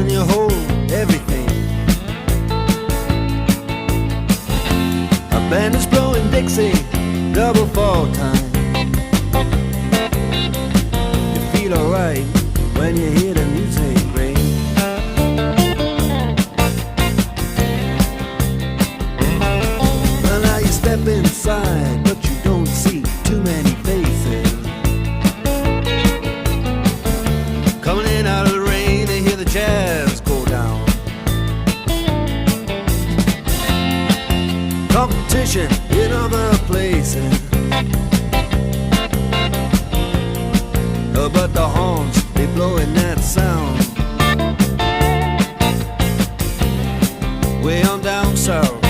and you hold everything. A band is blowing Dixie, double fall time. You feel alright when you hear the music ring. Well, now you step inside, but you don't see too many faces. Coming in out of the rain, they hear the jazz go down. Competition in other places, but the horns, they blowing that sound way on down south.